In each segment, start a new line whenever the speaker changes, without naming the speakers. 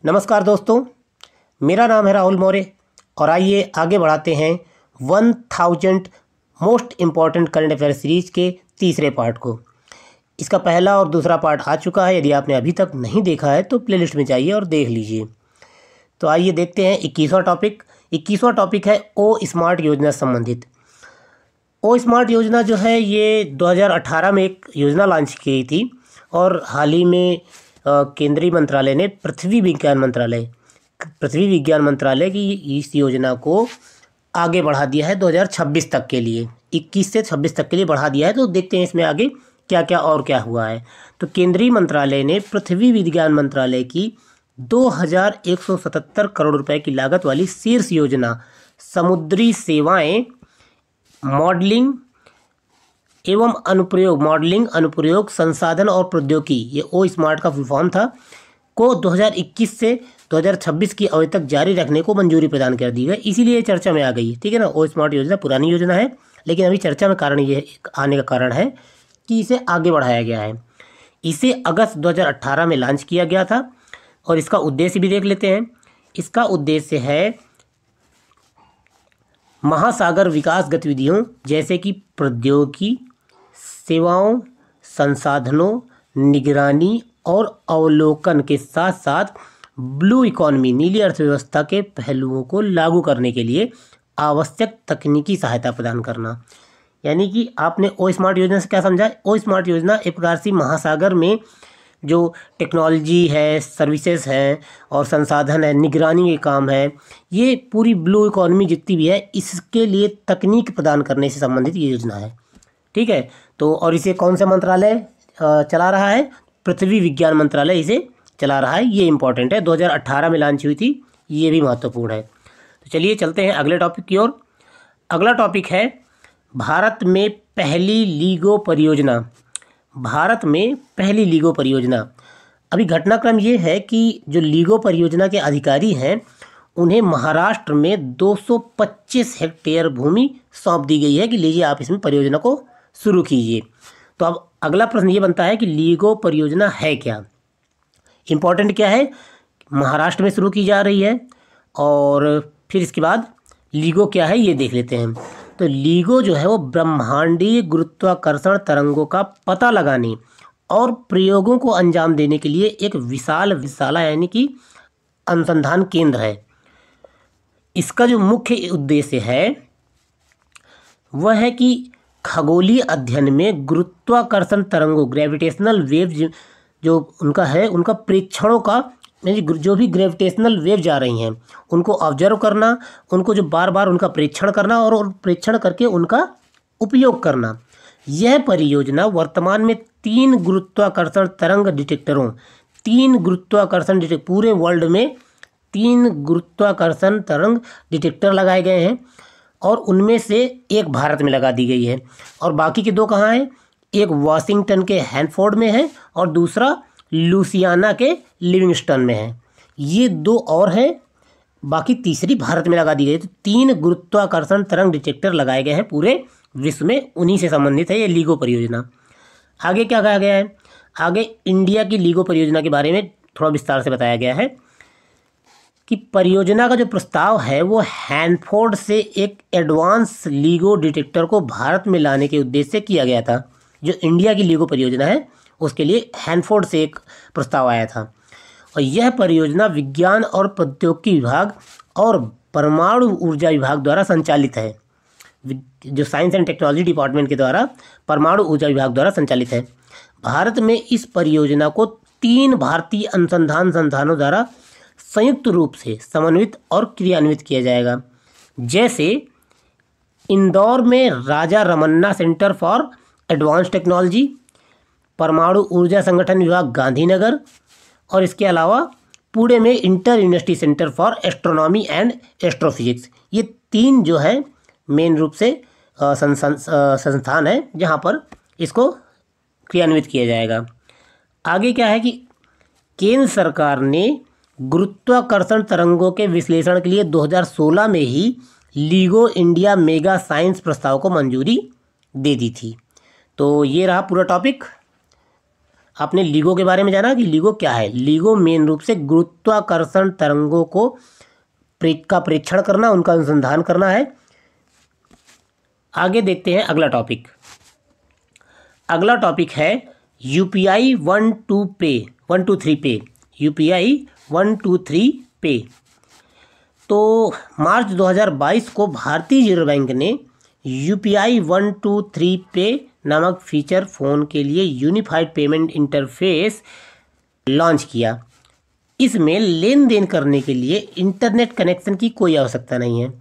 नमस्कार दोस्तों, मेरा नाम है राहुल मौर्य और आइए आगे बढ़ाते हैं 1000 most important current affair series के तीसरे पार्ट को। इसका पहला और दूसरा पार्ट आ चुका है। यदि आपने अभी तक नहीं देखा है तो प्लेलिस्ट में जाइए और देख लीजिए। तो आइए देखते हैं 21वां टॉपिक। 21वां टॉपिक है ओ स्मार्ट योजना से संबंधित। ओ स्मार्ट योजना जो है ये 2018 में एक योजना लॉन्च की गई थी और हाल ही में केंद्रीय मंत्रालय ने पृथ्वी विज्ञान मंत्रालय की इस योजना को आगे बढ़ा दिया है 2026 तक के लिए। 21 से 26 तक के लिए बढ़ा दिया है। तो देखते हैं इसमें आगे क्या क्या और क्या हुआ है। तो केंद्रीय मंत्रालय ने पृथ्वी विज्ञान मंत्रालय की 2177 करोड़ रुपए की लागत वाली शीर्ष योजना समुद्री सेवाएं मॉडलिंग एवं अनुप्रयोग संसाधन और प्रौद्योगिकी, ये ओ स्मार्ट का फुल फॉर्म था, को 2021 से 2026 की अवधि तक जारी रखने को मंजूरी प्रदान कर दी गई। इसीलिए चर्चा में आ गई, ठीक है ना। ओ स्मार्ट योजना पुरानी योजना है लेकिन अभी चर्चा में आने का कारण है कि इसे आगे बढ़ाया गया है। इसे अगस्त 2018 में लॉन्च किया गया था और इसका उद्देश्य भी देख लेते हैं। इसका उद्देश्य है महासागर विकास गतिविधियों जैसे कि प्रौद्योगिकी, सेवाओं, संसाधनों, निगरानी और अवलोकन के साथ साथ ब्लू इकोनॉमी, नीली अर्थव्यवस्था के पहलुओं को लागू करने के लिए आवश्यक तकनीकी सहायता प्रदान करना। यानी कि आपने ओ स्मार्ट योजना से क्या समझा? ओ स्मार्ट योजना एक प्रकार से महासागर में जो टेक्नोलॉजी है, सर्विसेज हैं और संसाधन है, निगरानी के काम है, ये पूरी ब्लू इकोनॉमी जितनी भी है इसके लिए तकनीक प्रदान करने से संबंधित ये योजना है, ठीक है। तो और इसे कौन सा मंत्रालय चला रहा है? पृथ्वी विज्ञान मंत्रालय इसे चला रहा है। ये इंपॉर्टेंट है, 2018 में लॉन्च हुई थी, ये भी महत्वपूर्ण है। तो चलिए चलते हैं अगले टॉपिक की ओर। अगला टॉपिक है भारत में पहली लीगो परियोजना। अभी घटनाक्रम ये है कि जो लीगो परियोजना के अधिकारी हैं उन्हें महाराष्ट्र में 225 हेक्टेयर भूमि सौंप दी गई है कि लीजिए आप इसमें परियोजना को शुरू कीजिए। तो अब अगला प्रश्न ये बनता है कि लीगो परियोजना है क्या? इम्पोर्टेंट क्या है? महाराष्ट्र में शुरू की जा रही है और फिर इसके बाद लीगो क्या है ये देख लेते हैं। तो लीगो जो है वो ब्रह्मांडीय गुरुत्वाकर्षण तरंगों का पता लगाने और प्रयोगों को अंजाम देने के लिए एक विशाला यानी कि अनुसंधान केंद्र है। इसका जो मुख्य उद्देश्य है वह है कि खगोलीय अध्ययन में गुरुत्वाकर्षण तरंगों, ग्रेविटेशनल वेव जो उनका है, उनका प्रेक्षणों का, जो भी ग्रेविटेशनल वेव जा रही हैं उनको ऑब्जर्व करना, उनको जो बार बार उनका प्रेक्षण करना और प्रेक्षण करके उनका उपयोग करना। यह परियोजना वर्तमान में 3 गुरुत्वाकर्षण तरंग डिटेक्टरों, पूरे वर्ल्ड में 3 गुरुत्वाकर्षण तरंग डिटेक्टर लगाए गए हैं और उनमें से एक भारत में लगा दी गई है और बाकी के 2 कहाँ हैं? एक वाशिंगटन के हैनफोर्ड में है और दूसरा लुसियाना के लिविंगस्टन में है। ये 2 और हैं, बाकी तीसरी भारत में लगा दी गई। तो 3 गुरुत्वाकर्षण तरंग डिटेक्टर लगाए गए हैं पूरे विश्व में, उन्हीं से संबंधित है ये लीगो परियोजना। आगे क्या कहा गया है? आगे इंडिया की लीगो परियोजना के बारे में थोड़ा विस्तार से बताया गया है कि परियोजना का जो प्रस्ताव है वो हैनफोर्ड से एक एडवांस लीगो डिटेक्टर को भारत में लाने के उद्देश्य से किया गया था। जो इंडिया की लीगो परियोजना है उसके लिए हैनफोर्ड से एक प्रस्ताव आया था और यह परियोजना विज्ञान और प्रौद्योगिकी विभाग और परमाणु ऊर्जा विभाग द्वारा संचालित है। जो साइंस एंड टेक्नोलॉजी डिपार्टमेंट के द्वारा परमाणु ऊर्जा विभाग द्वारा संचालित है। भारत में इस परियोजना को 3 भारतीय अनुसंधान संस्थानों द्वारा संयुक्त रूप से समन्वित और क्रियान्वित किया जाएगा। जैसे इंदौर में Raja Ramanna Centre for Advance Technology, परमाणु ऊर्जा संगठन विभाग गांधीनगर और इसके अलावा पुणे में inter university centre for astronomy and astrophysics. ये 3 जो है मेन रूप से संस्थान है जहाँ पर इसको क्रियान्वित किया जाएगा। आगे क्या है कि केंद्र सरकार ने गुरुत्वाकर्षण तरंगों के विश्लेषण के लिए 2016 में ही लीगो इंडिया मेगा साइंस प्रस्ताव को मंजूरी दे दी थी। तो ये रहा पूरा टॉपिक। आपने LIGO के बारे में जाना कि LIGO क्या है। LIGO मेन रूप से गुरुत्वाकर्षण तरंगों को का परीक्षण करना, उनका अनुसंधान करना है। आगे देखते हैं अगला टॉपिक। अगला टॉपिक है UPI 123 पे। UPI 123 पे। तो मार्च 2022 को भारतीय रिजर्व बैंक ने UPI 123 पे नामक फीचर फ़ोन के लिए यूनिफाइड पेमेंट इंटरफेस लॉन्च किया। इसमें लेन देन करने के लिए इंटरनेट कनेक्शन की कोई आवश्यकता नहीं है।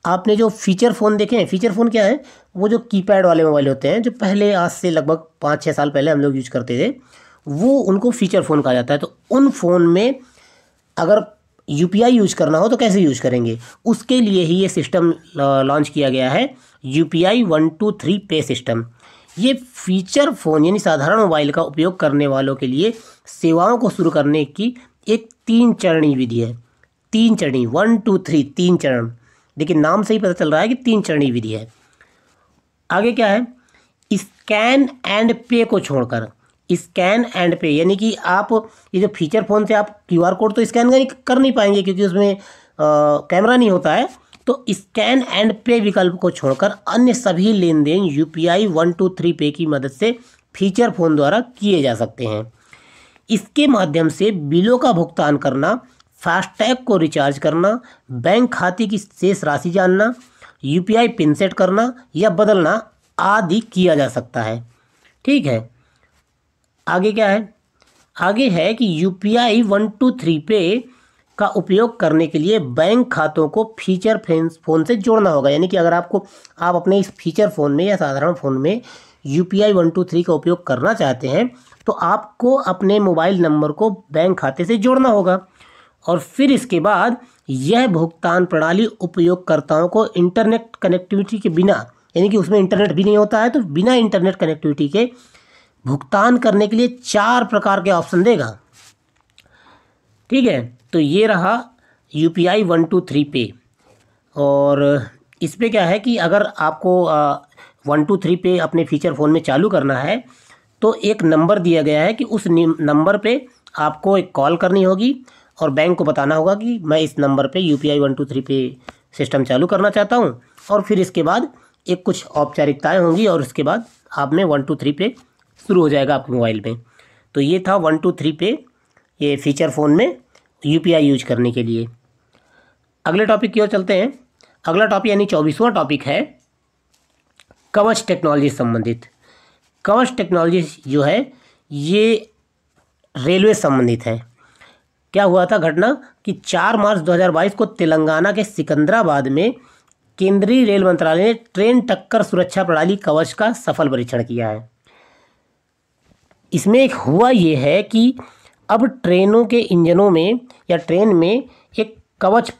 आपने जो फीचर फ़ोन देखे हैं, फीचर फ़ोन क्या है, वो जो कीपैड वाले मोबाइल होते हैं, जो पहले आज से लगभग 5-6 साल पहले हम लोग यूज करते थे, वो उनको फीचर फ़ोन कहा जाता है। तो उन फ़ोन में अगर UPI यूज करना हो तो कैसे यूज करेंगे, उसके लिए ही ये सिस्टम लॉन्च किया गया है, UPI 123 पे सिस्टम। ये फीचर फ़ोन यानी साधारण मोबाइल का उपयोग करने वालों के लिए सेवाओं को शुरू करने की एक 3 चरणीय विधि है। 3 चरणीय, 1 2 3, 3 चरण। लेकिन नाम से ही पता चल रहा है कि 3 चरणीय विधि है। आगे क्या है, स्कैन एंड पे को छोड़कर, स्कैन एंड पे यानी कि आप ये जो फीचर फ़ोन से आप QR कोड तो स्कैन कर नहीं पाएंगे क्योंकि उसमें कैमरा नहीं होता है। तो स्कैन एंड पे विकल्प को छोड़कर अन्य सभी लेन देन UPI 123 पे की मदद से फीचर फ़ोन द्वारा किए जा सकते हैं। इसके माध्यम से बिलों का भुगतान करना, फास्टैग को रिचार्ज करना, बैंक खाते की शेष राशि जानना, UPI पिन सेट करना या बदलना आदि किया जा सकता है। ठीक है, आगे क्या है, आगे है कि UPI 123 पे का उपयोग करने के लिए बैंक खातों को फीचर फ़ोन से जोड़ना होगा। यानी कि अगर आप अपने इस फीचर फ़ोन में या साधारण फ़ोन में UPI 123 का उपयोग करना चाहते हैं तो आपको अपने मोबाइल नंबर को बैंक खाते से जोड़ना होगा। और फिर इसके बाद यह भुगतान प्रणाली उपयोगकर्ताओं को इंटरनेट कनेक्टिविटी के बिना, यानी कि उसमें इंटरनेट भी नहीं होता है, तो बिना इंटरनेट कनेक्टिविटी के भुगतान करने के लिए 4 प्रकार के ऑप्शन देगा। ठीक है, तो ये रहा UPI 123 पे। और इस पे क्या है कि अगर आपको 123 पे अपने फीचर फ़ोन में चालू करना है तो एक नंबर दिया गया है कि उस नंबर पे आपको एक कॉल करनी होगी और बैंक को बताना होगा कि मैं इस नंबर पे UPI 123 पे सिस्टम चालू करना चाहता हूँ। और फिर इसके बाद एक कुछ औपचारिकताएँ होंगी और उसके बाद आप में 123 पे शुरू हो जाएगा आपके मोबाइल में। तो ये था 123 पे, ये फीचर फ़ोन में UPI यूज करने के लिए। अगले टॉपिक की ओर चलते हैं। अगला टॉपिक यानी 24वां टॉपिक है कवच टेक्नोलॉजी से संबंधित। कवच टेक्नोलॉजी जो है ये रेलवे संबंधित है। क्या हुआ था घटना कि 4 मार्च 2022 को तेलंगाना के सिकंदराबाद में केंद्रीय रेल मंत्रालय ने ट्रेन टक्कर सुरक्षा प्रणाली कवच का सफल परीक्षण किया है। इसमें एक हुआ ये है कि अब ट्रेनों के इंजनों में या ट्रेन में एक कवच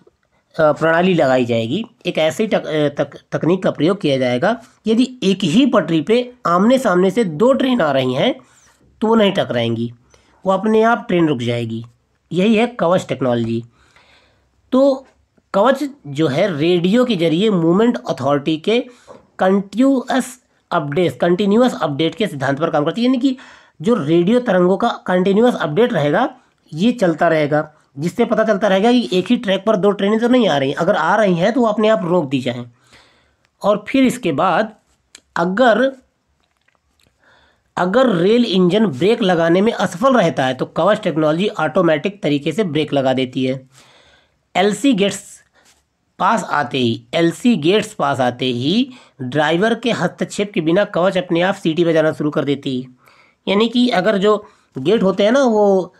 प्रणाली लगाई जाएगी। एक ऐसी तकनीक का प्रयोग किया जाएगा, यदि एक ही पटरी पे आमने सामने से 2 ट्रेन आ रही हैं तो वो नहीं टकराएंगी, वो अपने आप ट्रेन रुक जाएगी। यही है कवच टेक्नोलॉजी। तो कवच जो है रेडियो के जरिए मूवमेंट अथॉरिटी के कंटिन्यूअस अपडेट के सिद्धांत पर काम करती है। यानी कि जो रेडियो तरंगों का कंटिन्यूअस अपडेट रहेगा, ये चलता रहेगा, जिससे पता चलता रहेगा कि एक ही ट्रैक पर 2 ट्रेनें तो नहीं आ रही। अगर आ रही हैं तो वो अपने आप रोक दी जाएं। और फिर इसके बाद अगर रेल इंजन ब्रेक लगाने में असफल रहता है तो कवच टेक्नोलॉजी ऑटोमेटिक तरीके से ब्रेक लगा देती है। LC गेट्स पास आते ही ड्राइवर के हस्तक्षेप के बिना कवच अपने आप सीटी बजाना शुरू कर देती है। यानी कि अगर जो गेट होते हैं ना, वो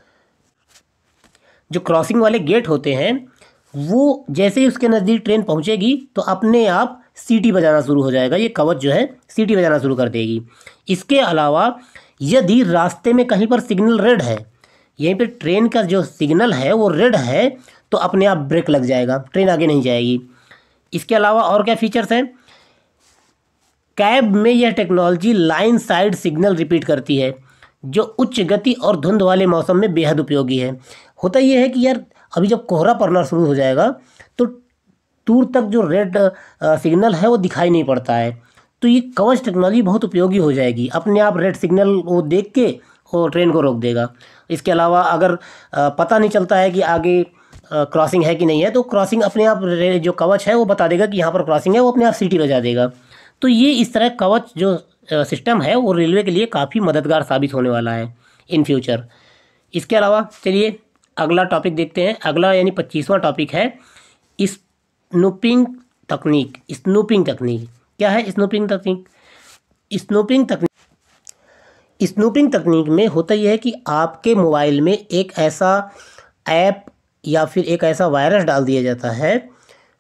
जो क्रॉसिंग वाले गेट होते हैं, वो जैसे ही उसके नज़दीक ट्रेन पहुंचेगी तो अपने आप सीटी बजाना शुरू हो जाएगा। ये कवच जो है सीटी बजाना शुरू कर देगी। इसके अलावा यदि रास्ते में कहीं पर सिग्नल रेड है, यहीं पे ट्रेन का जो सिग्नल है वो रेड है, तो अपने आप ब्रेक लग जाएगा, ट्रेन आगे नहीं जाएगी। इसके अलावा और क्या फीचर्स हैं, कैब में यह technology line side signal repeat करती है, जो उच्च गति और धुंध वाले मौसम में बेहद उपयोगी है। होता यह है कि यार अभी जब कोहरा पड़ना शुरू हो जाएगा तो दूर तक जो रेड सिग्नल है वो दिखाई नहीं पड़ता है, तो ये कवच टेक्नोलॉजी बहुत उपयोगी हो जाएगी। अपने आप रेड सिग्नल वो देख के वो ट्रेन को रोक देगा। इसके अलावा अगर पता नहीं चलता है कि आगे क्रॉसिंग है कि नहीं है, तो क्रॉसिंग अपने आप जो कवच है वो बता देगा कि यहाँ पर क्रॉसिंग है, वो अपने आप सीटी बजा देगा। तो ये इस तरह कवच जो सिस्टम है वो रेलवे के लिए काफ़ी मददगार साबित होने वाला है इन फ्यूचर। इसके अलावा चलिए अगला टॉपिक देखते हैं। अगला यानी 25वां टॉपिक है स्नूपिंग तकनीक। स्नूपिंग तकनीक क्या है? स्नूपिंग तकनीक स्नूपिंग तकनीक में होता यह है कि आपके मोबाइल में एक ऐसा ऐप या फिर एक ऐसा वायरस डाल दिया जाता है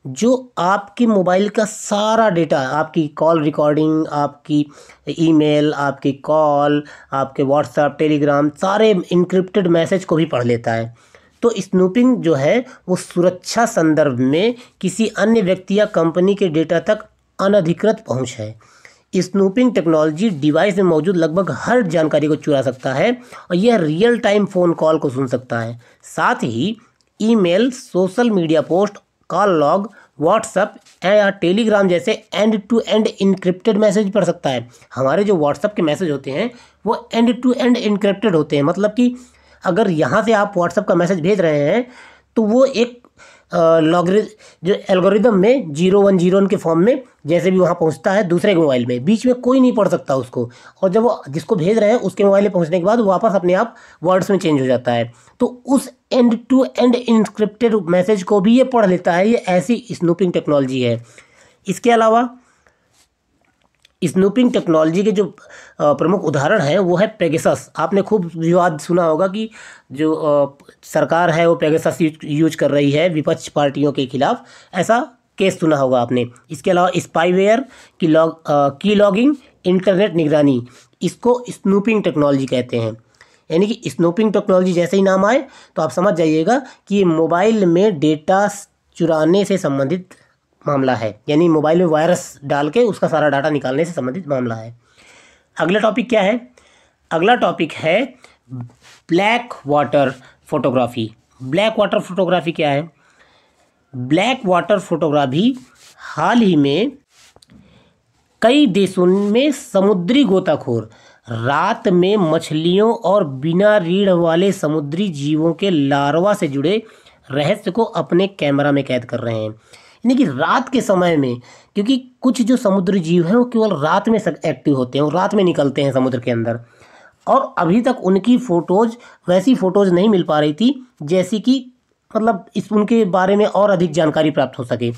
जो आपके मोबाइल का सारा डेटा, आपकी कॉल रिकॉर्डिंग, आपकी ईमेल, आपकी कॉल, आपके व्हाट्सएप, टेलीग्राम, सारे इनक्रिप्टेड मैसेज को भी पढ़ लेता है। तो स्नूपिंग जो है वो सुरक्षा संदर्भ में किसी अन्य व्यक्ति या कंपनी के डेटा तक अनधिकृत पहुंच है। स्नूपिंग टेक्नोलॉजी डिवाइस में मौजूद लगभग हर जानकारी को चुरा सकता है और यह रियल टाइम फ़ोन कॉल को सुन सकता है। साथ ही email, social media post, call log, WhatsApp या टेलीग्राम जैसे end to end encrypted message पढ़ सकता है। हमारे जो व्हाट्सएप के मैसेज होते हैं वो एंड टू एंड इनक्रिप्टेड होते हैं, मतलब कि अगर यहाँ से आप व्हाट्सएप का मैसेज भेज रहे हैं तो वो एक जो एल्गोरिदम में 010 के फॉर्म में जैसे भी वहाँ पहुँचता है दूसरे के मोबाइल में, बीच में कोई नहीं पढ़ सकता उसको, और जब वो जिसको भेज रहे हैं उसके मोबाइल में पहुँचने के बाद वापस अपने आप वर्ड्स में चेंज हो जाता है। तो उस end to end encrypted message को भी ये पढ़ लेता है। ये ऐसी स्नूपिंग टेक्नोलॉजी है। इसके अलावा स्नूपिंग टेक्नोलॉजी के जो प्रमुख उदाहरण हैं वो है पेगासस। आपने खूब विवाद सुना होगा कि जो सरकार है वो पेगासस यूज कर रही है विपक्ष पार्टियों के खिलाफ, ऐसा केस सुना होगा आपने। इसके अलावा स्पाईवेयर की लॉगिंग, इंटरनेट निगरानी, इसको स्नूपिंग टेक्नोलॉजी कहते हैं। यानी कि स्नूपिंग टेक्नोलॉजी जैसे ही नाम आए तो आप समझ जाइएगा कि ये मोबाइल में डेटा चुराने से संबंधित मामला है, यानी मोबाइल में वायरस डाल के उसका सारा डाटा निकालने से संबंधित मामला है। अगला टॉपिक क्या है? अगला टॉपिक है black water photography. Black water photography क्या है? ब्लैक वाटर फोटोग्राफी हाल ही में कई देशों में समुद्री गोताखोर रात में मछलियों और बिना रीढ़ वाले समुद्री जीवों के लार्वा से जुड़े रहस्य को अपने कैमरा में कैद कर रहे हैं। यानी कि रात के समय में, क्योंकि कुछ जो समुद्री जीव हैं वो केवल रात में एक्टिव होते हैं, वो रात में निकलते हैं समुद्र के अंदर, और अभी तक उनकी फ़ोटोज़ वैसी फ़ोटोज़ नहीं मिल पा रही थी जैसी कि मतलब उनके बारे में और अधिक जानकारी प्राप्त हो सके।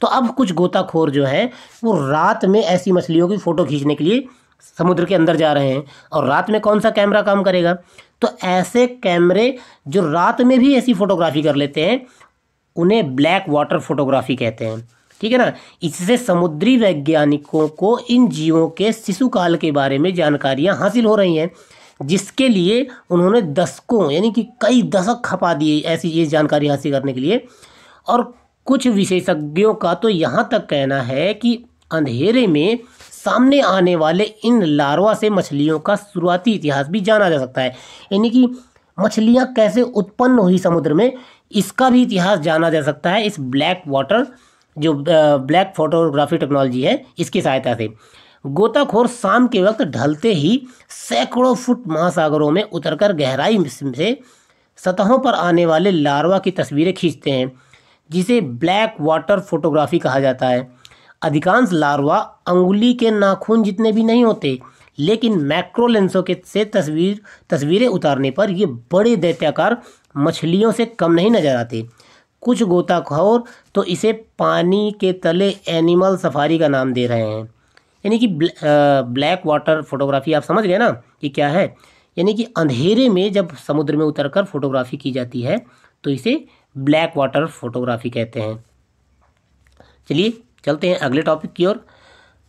तो अब कुछ गोताखोर जो है वो रात में ऐसी मछलियों की फ़ोटो खींचने के लिए समुद्र के अंदर जा रहे हैं। और रात में कौन सा कैमरा काम करेगा? तो ऐसे कैमरे जो रात में भी ऐसी फ़ोटोग्राफी कर लेते हैं उन्हें ब्लैक वाटर फोटोग्राफी कहते हैं। ठीक है ना। इससे समुद्री वैज्ञानिकों को इन जीवों के शिशुकाल के बारे में जानकारियां हासिल हो रही हैं, जिसके लिए उन्होंने दशकों यानी कि कई दशक खपा दिए ऐसी ये जानकारी हासिल करने के लिए। और कुछ विशेषज्ञों का तो यहाँ तक कहना है कि अंधेरे में सामने आने वाले इन लार्वा से मछलियों का शुरुआती इतिहास भी जाना जा सकता है। यानी कि मछलियाँ कैसे उत्पन्न हुई समुद्र में, इसका भी इतिहास जाना जा सकता है इस ब्लैक वाटर जो ब्लैक फोटोग्राफी टेक्नोलॉजी है इसकी सहायता से। गोताखोर शाम के वक्त ढलते ही सैकड़ों फुट महासागरों में उतरकर गहराई से सतहों पर आने वाले लार्वा की तस्वीरें खींचते हैं, जिसे ब्लैक वाटर फोटोग्राफी कहा जाता है। अधिकांश लार्वा अंगुली के नाखून जितने भी नहीं होते, लेकिन मैक्रो लेंसों के से तस्वीरें उतारने पर ये बड़े दैत्याकार मछलियों से कम नहीं नजर आते। कुछ गोताखोर तो इसे पानी के तले एनिमल सफारी का नाम दे रहे हैं। यानी कि ब्लैक वाटर फोटोग्राफी आप समझ गए ना कि क्या है। यानी कि अंधेरे में जब समुद्र में उतरकर फोटोग्राफी की जाती है तो इसे ब्लैक वाटर फोटोग्राफी कहते हैं। चलिए चलते हैं अगले टॉपिक की ओर।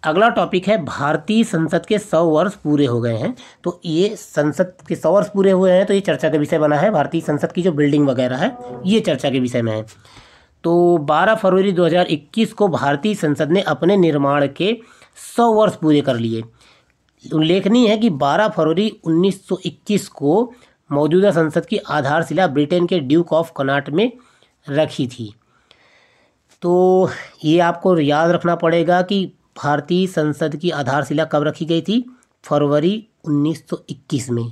अगला टॉपिक है भारतीय संसद के 100 वर्ष पूरे हो गए हैं। तो ये संसद के 100 वर्ष पूरे हुए हैं तो ये चर्चा का विषय बना है। भारतीय संसद की जो बिल्डिंग वगैरह है ये चर्चा के विषय में है। तो 12 फरवरी 2021 को भारतीय संसद ने अपने निर्माण के 100 वर्ष पूरे कर लिए। उल्लेखनीय है कि 12 फरवरी 1921 को मौजूदा संसद की आधारशिला ब्रिटेन के ड्यूक ऑफ कनॉट में रखी थी। तो ये आपको याद रखना पड़ेगा कि भारतीय संसद की आधारशिला कब रखी गई थी? फरवरी 1921 में।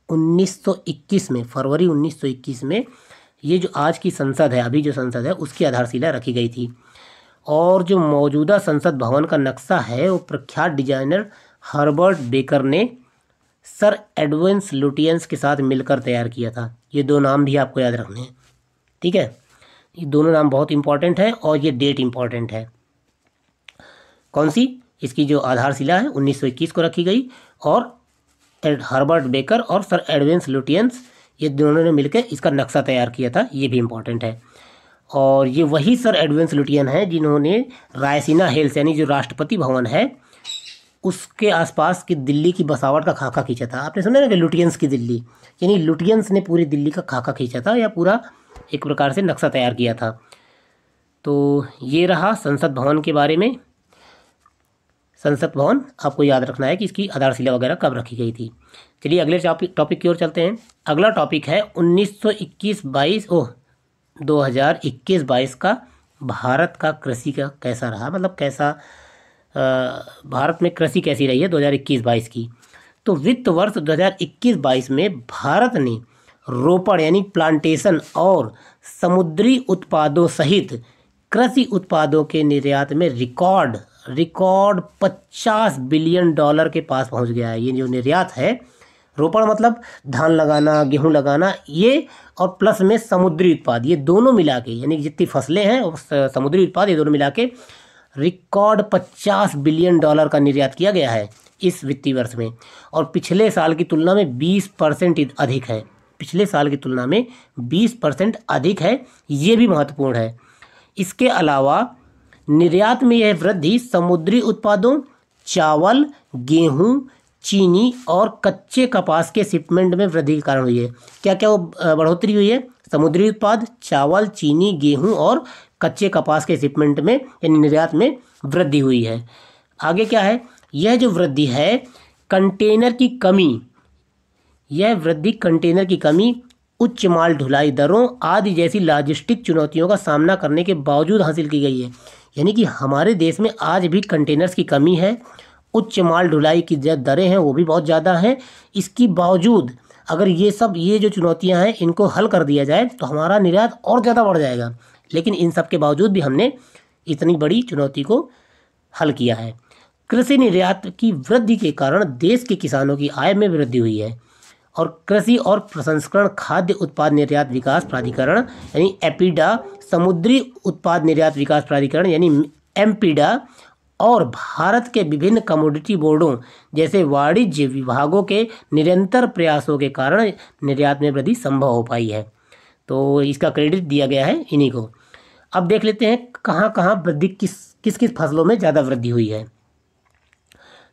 1921 में, फरवरी 1921 में ये जो आज की संसद है, अभी जो संसद है, उसकी आधारशिला रखी गई थी। और जो मौजूदा संसद भवन का नक्शा है वो प्रख्यात डिजाइनर हर्बर्ट बेकर ने सर एडविन लुटियंस के साथ मिलकर तैयार किया था। ये दो नाम भी आपको याद रखने हैं, ठीक है। ये दोनों नाम बहुत इंपॉर्टेंट है और ये डेट इंपॉर्टेंट है। कौन सी? इसकी जो आधारशिला है 1921 को रखी गई और हर्बर्ट बेकर और सर एडविन लुटियंस ये दोनों ने मिलकर इसका नक्शा तैयार किया था, ये भी इम्पॉर्टेंट है। और ये वही सर एडविन लुटियन है जिन्होंने रायसीना हिल्स यानी जो राष्ट्रपति भवन है उसके आसपास की दिल्ली की बसावट का खाका खींचा था। आपने सुना ना कि लुटियंस की दिल्ली, यानी लुटियंस ने पूरी दिल्ली का खाका खींचा था या पूरा एक प्रकार से नक्शा तैयार किया था। तो ये रहा संसद भवन के बारे में। संसद भवन आपको याद रखना है कि इसकी आधारशिला वगैरह कब रखी गई थी। चलिए अगले टॉपिक की ओर चलते हैं। अगला टॉपिक है 2021-22 का भारत का कृषि का कैसा रहा, मतलब कैसा भारत में कृषि कैसी रही है 2021-22 की। तो वित्त वर्ष 2021-22 में भारत ने रोपड़ यानी प्लांटेशन और समुद्री उत्पादों सहित कृषि उत्पादों के निर्यात में रिकॉर्ड 50 बिलियन डॉलर के पास पहुंच गया है। ये जो निर्यात है, रोपड़ मतलब धान लगाना, गेहूं लगाना, ये और प्लस में समुद्री उत्पाद, ये दोनों मिला के यानी जितनी फसलें हैं और समुद्री उत्पाद, ये दोनों मिला के रिकॉर्ड 50 बिलियन डॉलर का निर्यात किया गया है इस वित्तीय वर्ष में। और पिछले साल की तुलना में 20% अधिक है। पिछले साल की तुलना में 20% अधिक है, ये भी महत्वपूर्ण है। इसके अलावा निर्यात में यह वृद्धि समुद्री उत्पादों, चावल, गेहूं, चीनी और कच्चे कपास के शिपमेंट में वृद्धि के कारण हुई है। क्या क्या वो बढ़ोतरी हुई है? समुद्री उत्पाद, चावल, चीनी, गेहूं और कच्चे कपास के शिपमेंट में यानी निर्यात में वृद्धि हुई है। आगे क्या है? यह जो वृद्धि है कंटेनर की कमी, यह वृद्धि कंटेनर की कमी, उच्च माल ढुलाई दरों आदि जैसी लॉजिस्टिक चुनौतियों का सामना करने के बावजूद हासिल की गई है। यानी कि हमारे देश में आज भी कंटेनर्स की कमी है, उच्च माल ढुलाई की दरें हैं वो भी बहुत ज़्यादा हैं। इसकी बावजूद अगर ये जो चुनौतियां हैं इनको हल कर दिया जाए तो हमारा निर्यात और ज़्यादा बढ़ जाएगा। लेकिन इन सब के बावजूद भी हमने इतनी बड़ी चुनौती को हल किया है। कृषि निर्यात की वृद्धि के कारण देश के किसानों की आय में वृद्धि हुई है। और कृषि और प्रसंस्करण खाद्य उत्पाद निर्यात विकास प्राधिकरण यानी एपीडा, समुद्री उत्पाद निर्यात विकास प्राधिकरण यानी एमपीडा और भारत के विभिन्न कमोडिटी बोर्डों जैसे वाणिज्य विभागों के निरंतर प्रयासों के कारण निर्यात में वृद्धि संभव हो पाई है। तो इसका क्रेडिट दिया गया है इन्हीं को। अब देख लेते हैं कहाँ कहाँ वृद्धि, किस किस फसलों में ज़्यादा वृद्धि हुई है।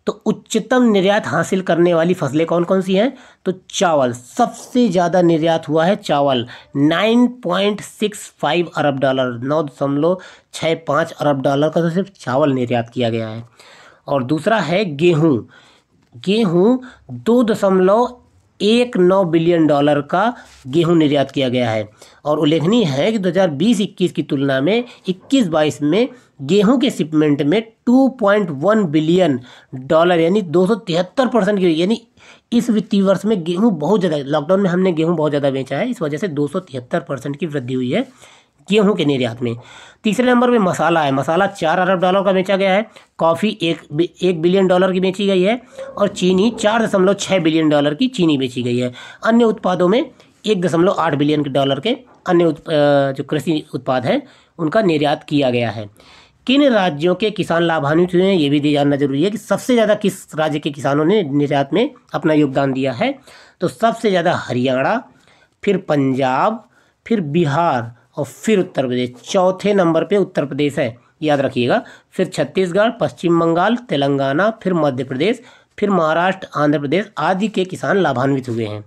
तो उच्चतम निर्यात हासिल करने वाली फसलें कौन कौन सी हैं? तो चावल, सबसे ज़्यादा निर्यात हुआ है चावल, 9.65 अरब डॉलर, 9.65 अरब डॉलर का तो सिर्फ चावल निर्यात किया गया है। और दूसरा है गेहूं, गेहूं 2.19 बिलियन डॉलर का गेहूं निर्यात किया गया है। और उल्लेखनीय है कि 2020-21 की तुलना में 21-22 में गेहूं के शिपमेंट में 2.1 बिलियन डॉलर यानी 273% की, यानी इस वित्तीय वर्ष में गेहूं बहुत ज़्यादा, लॉकडाउन में हमने गेहूं बहुत ज़्यादा बेचा है, इस वजह से 273% की वृद्धि हुई है गेहूं के निर्यात में। तीसरे नंबर पे मसाला है, मसाला 4 अरब डॉलर का बेचा गया है। कॉफ़ी 1 बिलियन डॉलर की बेची गई है। और चीनी 4.6 बिलियन डॉलर की चीनी बेची गई है। अन्य उत्पादों में 1.8 बिलियन डॉलर के अन्य जो कृषि उत्पाद हैं उनका निर्यात किया गया है। किन राज्यों के किसान लाभान्वित हुए हैं ये भी जानना जरूरी है कि सबसे ज़्यादा किस राज्य के किसानों ने निर्यात में अपना योगदान दिया है। तो सबसे ज़्यादा हरियाणा, फिर पंजाब, फिर बिहार और फिर उत्तर प्रदेश। चौथे नंबर पे उत्तर प्रदेश है, याद रखिएगा। फिर छत्तीसगढ़, पश्चिम बंगाल, तेलंगाना, फिर मध्य प्रदेश, फिर महाराष्ट्र, आंध्र प्रदेश आदि के किसान लाभान्वित हुए हैं।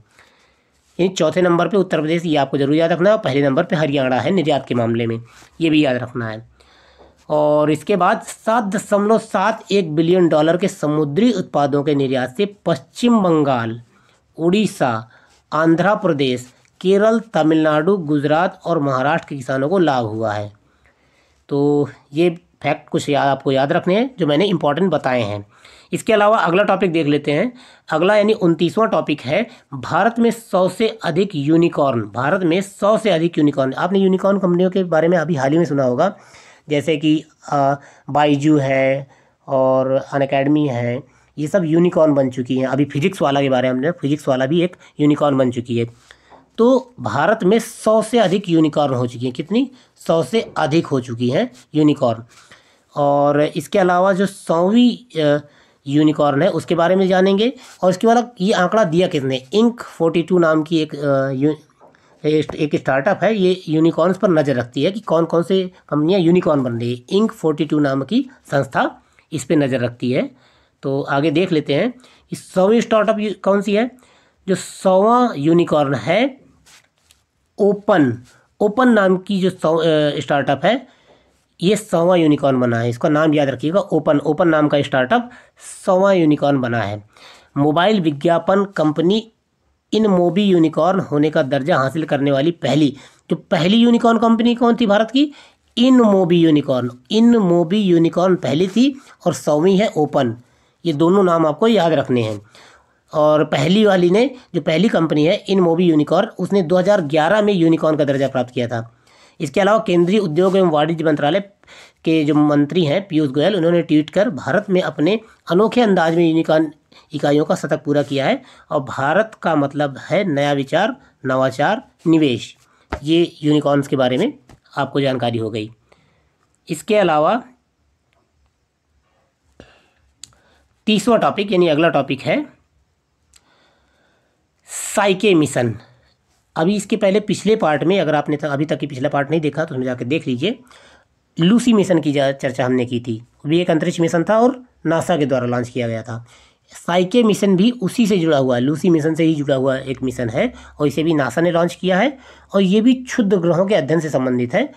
यानी चौथे नंबर पे उत्तर प्रदेश, ये आपको जरूर याद रखना है। पहले नंबर पे हरियाणा है निर्यात के मामले में, ये भी याद रखना है। और इसके बाद 7.71 बिलियन डॉलर के समुद्री उत्पादों के निर्यात से पश्चिम बंगाल, उड़ीसा, आंध्र प्रदेश, केरल, तमिलनाडु, गुजरात और महाराष्ट्र के किसानों को लाभ हुआ है। तो ये फैक्ट कुछ आपको याद रखने हैं जो मैंने इंपॉर्टेंट बताए हैं। इसके अलावा अगला टॉपिक देख लेते हैं। अगला यानी 29वां टॉपिक है, भारत में 100 से अधिक यूनिकॉर्न। भारत में 100 से अधिक यूनिकॉर्न। आपने यूनिकॉर्न कंपनियों के बारे में अभी हाल ही में सुना होगा, जैसे कि बाइजू है और अनअकैडमी है, ये सब यूनिकॉर्न बन चुकी हैं। अभी फिजिक्स वाला के बारे में हमने, फिजिक्स वाला भी एक यूनिकॉर्न बन चुकी है। तो भारत में 100 से अधिक यूनिकॉर्न हो चुकी हैं। कितनी? 100 से अधिक हो चुकी हैं यूनिकॉर्न। और इसके अलावा जो 100वीं यूनिकॉर्न है उसके बारे में जानेंगे। और इसके बाद ये आंकड़ा दिया किसने? इंक 42 नाम की एक स्टार्टअप है, ये यूनिकॉर्न्स पर नज़र रखती है कि कौन कौन से कंपनियां यूनिकॉर्न बन रही है। इंक 42 नाम की संस्था इस पर नज़र रखती है। तो आगे देख लेते हैं इस 100वीं स्टार्टअप कौन सी है। जो 100वां यूनिकॉर्न है ओपन नाम की जो स्टार्टअप है, ये 100वां यूनिकॉर्न बना है। इसका नाम याद रखिएगा, ओपन नाम का स्टार्टअप 100वां यूनिकॉर्न बना है। मोबाइल विज्ञापन कंपनी इनमोबी यूनिकॉर्न होने का दर्जा हासिल करने वाली पहली यूनिकॉर्न कंपनी कौन थी भारत की? इनमोबी यूनिकॉर्न पहली थी और 100वीं है ओपन। ये दोनों नाम आपको याद रखने हैं। और पहली वाली ने, जो पहली कंपनी है इनमोबी यूनिकॉर्न, उसने 2011 में यूनिकॉर्न का दर्जा प्राप्त किया था। इसके अलावा केंद्रीय उद्योग एवं वाणिज्य मंत्रालय के जो मंत्री हैं पीयूष गोयल, उन्होंने ट्वीट कर भारत में अपने अनोखे अंदाज में यूनिकॉर्न इकाइयों का शतक पूरा किया है। और भारत का मतलब है नया विचार, नवाचार, निवेश। ये यूनिकॉर्न्स के बारे में आपको जानकारी हो गई। इसके अलावा 30वां टॉपिक यानी अगला टॉपिक है साइके मिशन। अभी इसके पहले पिछले पार्ट में, अगर आपने अभी तक की पिछला पार्ट नहीं देखा तो उसमें जाकर देख लीजिए, लूसी मिशन की चर्चा हमने की थी। भी एक अंतरिक्ष मिशन था और नासा के द्वारा लॉन्च किया गया था। साइके मिशन भी उसी से जुड़ा हुआ है, लूसी मिशन से ही जुड़ा हुआ एक मिशन है और इसे भी नासा ने लॉन्च किया है। और ये भी क्षुद्र ग्रहों के अध्ययन से संबंधित है।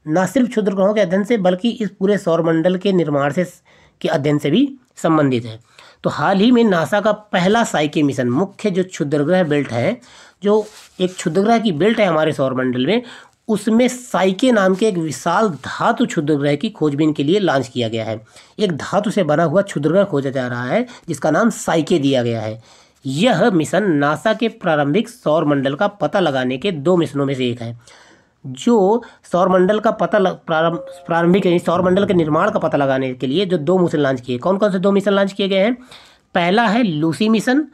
न सिर्फ क्षुद्र ग्रहों के अध्ययन से बल्कि इस पूरे सौरमंडल के निर्माण के अध्ययन से भी संबंधित है। तो हाल ही में नासा का पहला साइके मिशन, मुख्य जो क्षुद्रग्रह बेल्ट है, जो एक क्षुद्रग्रह की बेल्ट है हमारे सौरमंडल में, उसमें साइके नाम के एक विशाल धातु क्षुद्रग्रह की खोजबीन के लिए लॉन्च किया गया है। एक धातु से बना हुआ क्षुद्रग्रह खोजा जा रहा है जिसका नाम साइके दिया गया है। यह मिशन नासा के प्रारंभिक सौरमंडल का पता लगाने के 2 मिशनों में से एक है। जो सौरमंडल का प्रारंभिक यानी सौरमंडल के निर्माण का पता लगाने के लिए जो 2 मिशन लॉन्च किए। कौन कौन से 2 मिशन लॉन्च किए गए हैं? पहला है लूसी मिशन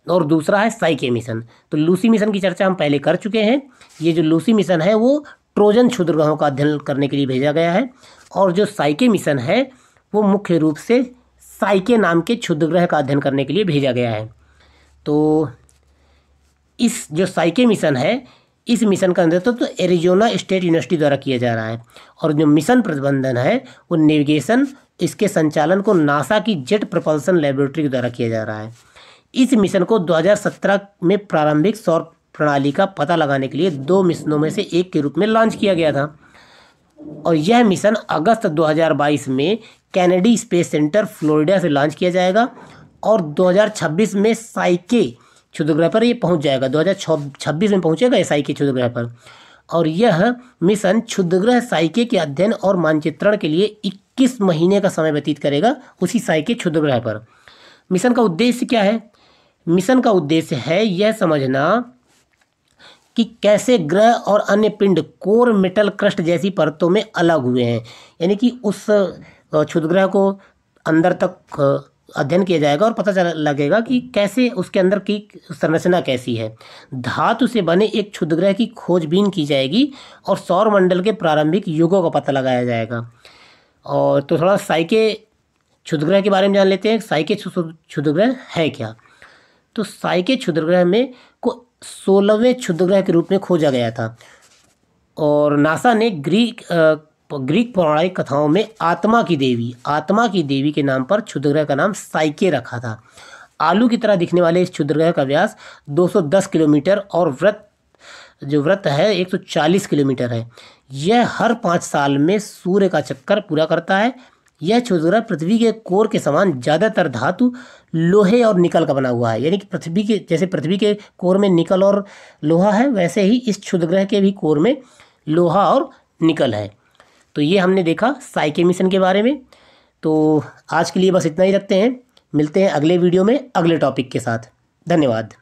और दूसरा है साइके मिशन। तो लूसी मिशन की चर्चा हम पहले कर चुके हैं। ये जो लूसी मिशन है वो ट्रोजन क्षुद्रग्रहों का अध्ययन करने के लिए भेजा गया है। और जो साइके मिशन है वो मुख्य रूप से साइके नाम के क्षुद्रग्रह का अध्ययन करने के लिए भेजा गया है। तो इस जो साइके मिशन है, इस मिशन का नेतृत्व एरिजोना स्टेट यूनिवर्सिटी द्वारा किया जा रहा है। और जो मिशन प्रबंधन है वो नेविगेशन, इसके संचालन को नासा की जेट प्रपल्सन लेबोरेटरी द्वारा किया जा रहा है। इस मिशन को 2017 में प्रारंभिक सौर प्रणाली का पता लगाने के लिए 2 मिशनों में से एक के रूप में लॉन्च किया गया था। और यह मिशन अगस्त 2022 में कैनेडी स्पेस सेंटर फ्लोरिडा से लॉन्च किया जाएगा और 2026 में साइके क्षुद्रग्रह पर ये पहुंच जाएगा। 2026 में पहुंचेगा ये साइके क्षुद्रग्रह पर। और यह मिशन क्षुद्रग्रह साइके के अध्ययन और मानचित्रण के लिए 21 महीने का समय व्यतीत करेगा उसी साइके क्षुद्रग्रह पर। मिशन का उद्देश्य क्या है? मिशन का उद्देश्य है यह समझना कि कैसे ग्रह और अन्य पिंड कोर मेटल क्रस्ट जैसी परतों में अलग हुए हैं। यानी कि उस क्षुद्रग्रह को अंदर तक अध्ययन किया जाएगा और पता लगेगा कि कैसे उसके अंदर की संरचना कैसी है। धातु से बने एक क्षुद्रग्रह की खोजबीन की जाएगी और सौरमंडल के प्रारंभिक युगों का पता लगाया जाएगा। और तो थोड़ा साइके क्षुद्रग्रह के बारे में जान लेते हैं। साइके क्षुद्रग्रह है क्या? तो साइके क्षुद्रग्रह में को 16वें क्षुद्रग्रह के रूप में खोजा गया था। और नासा ने ग्रीक पौराणिक कथाओं में आत्मा की देवी के नाम पर क्षुद्रग्रह का नाम साइके रखा था। आलू की तरह दिखने वाले इस क्षुद्रग्रह का व्यास 210 किलोमीटर और वृत्त है 140 किलोमीटर है। यह हर 5 साल में सूर्य का चक्कर पूरा करता है। यह क्षुद्रग्रह पृथ्वी के कोर के समान ज़्यादातर धातु, लोहे और निकल का बना हुआ है। यानी कि पृथ्वी के कोर में निकल और लोहा है, वैसे ही इस क्षुद्रग्रह के भी कोर में लोहा और निकल है। तो ये हमने देखा साइके मिशन के बारे में। तो आज के लिए बस इतना ही रखते हैं, मिलते हैं अगले वीडियो में अगले टॉपिक के साथ। धन्यवाद।